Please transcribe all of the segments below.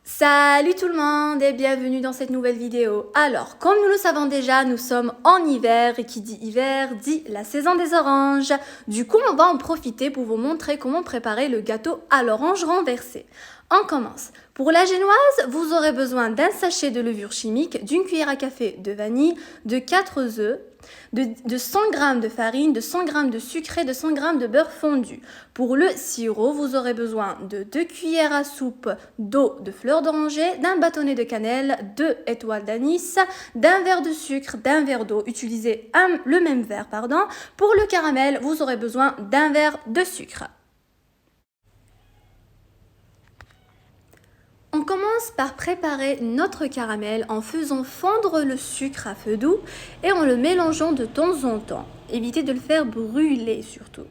Salut tout le monde et bienvenue dans cette nouvelle vidéo. Alors, comme nous le savons déjà, nous sommes en hiver et qui dit hiver dit la saison des oranges. Du coup, on va en profiter pour vous montrer comment préparer le gâteau à l'orange renversé. On commence. Pour la génoise, vous aurez besoin d'un sachet de levure chimique, d'une cuillère à café de vanille, de 4 œufs, de 100 g de farine, de 100 g de sucre et de 100 g de beurre fondu. Pour le sirop, vous aurez besoin de 2 cuillères à soupe d'eau de fleur d'oranger, d'un bâtonnet de cannelle, 2 étoiles d'anis, d'un verre de sucre, d'un verre d'eau. Utilisez le même verre, pardon. Pour le caramel, vous aurez besoin d'un verre de sucre. On commence par préparer notre caramel en faisant fondre le sucre à feu doux et en le mélangeant de temps en temps. Évitez de le faire brûler surtout.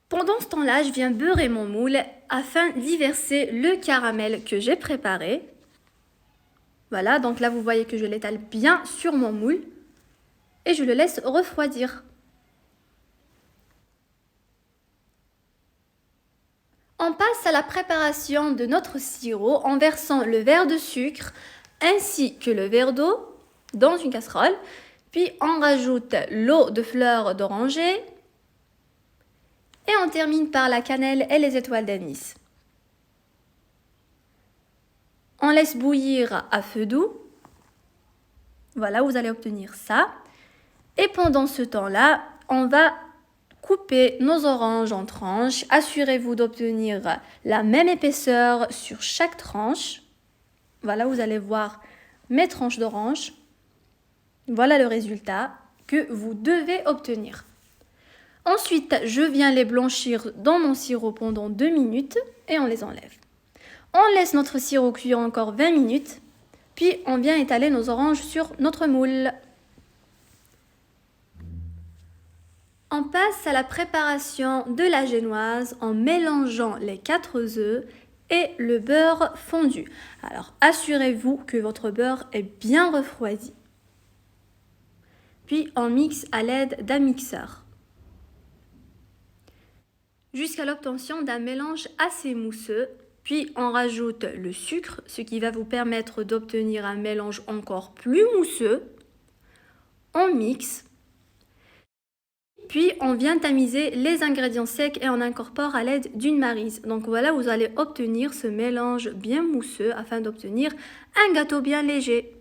Pendant ce temps-là, je viens beurrer mon moule afin d'y verser le caramel que j'ai préparé. Voilà, donc là vous voyez que je l'étale bien sur mon moule et je le laisse refroidir. On passe à la préparation de notre sirop en versant le verre de sucre ainsi que le verre d'eau dans une casserole. Puis on rajoute l'eau de fleur d'oranger et on termine par la cannelle et les étoiles d'anis. On laisse bouillir à feu doux. Voilà, vous allez obtenir ça. Et pendant ce temps-là, on va couper nos oranges en tranches. Assurez-vous d'obtenir la même épaisseur sur chaque tranche. Voilà, vous allez voir mes tranches d'orange. Voilà le résultat que vous devez obtenir. Ensuite, je viens les blanchir dans mon sirop pendant 2 minutes et on les enlève. On laisse notre sirop cuire encore 20 minutes, puis on vient étaler nos oranges sur notre moule. On passe à la préparation de la génoise en mélangeant les 4 œufs et le beurre fondu. Alors, assurez-vous que votre beurre est bien refroidi. Puis, on mixe à l'aide d'un mixeur jusqu'à l'obtention d'un mélange assez mousseux. Puis, on rajoute le sucre, ce qui va vous permettre d'obtenir un mélange encore plus mousseux. On mixe. Puis, on vient tamiser les ingrédients secs et on incorpore à l'aide d'une maryse. Donc voilà, vous allez obtenir ce mélange bien mousseux afin d'obtenir un gâteau bien léger.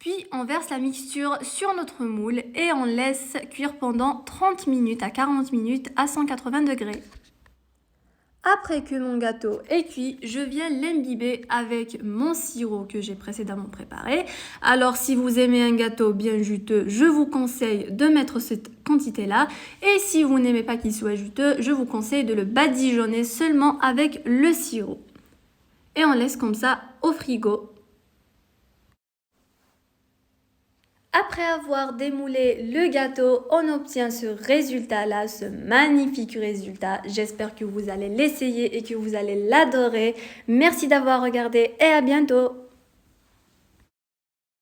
Puis, on verse la mixture sur notre moule et on laisse cuire pendant 30 minutes à 40 minutes à 180 degrés. Après que mon gâteau est cuit, je viens l'imbiber avec mon sirop que j'ai précédemment préparé. Alors si vous aimez un gâteau bien juteux, je vous conseille de mettre cette quantité-là. Et si vous n'aimez pas qu'il soit juteux, je vous conseille de le badigeonner seulement avec le sirop. Et on laisse comme ça au frigo. Après avoir démoulé le gâteau, on obtient ce résultat-là, ce magnifique résultat. J'espère que vous allez l'essayer et que vous allez l'adorer. Merci d'avoir regardé et à bientôt.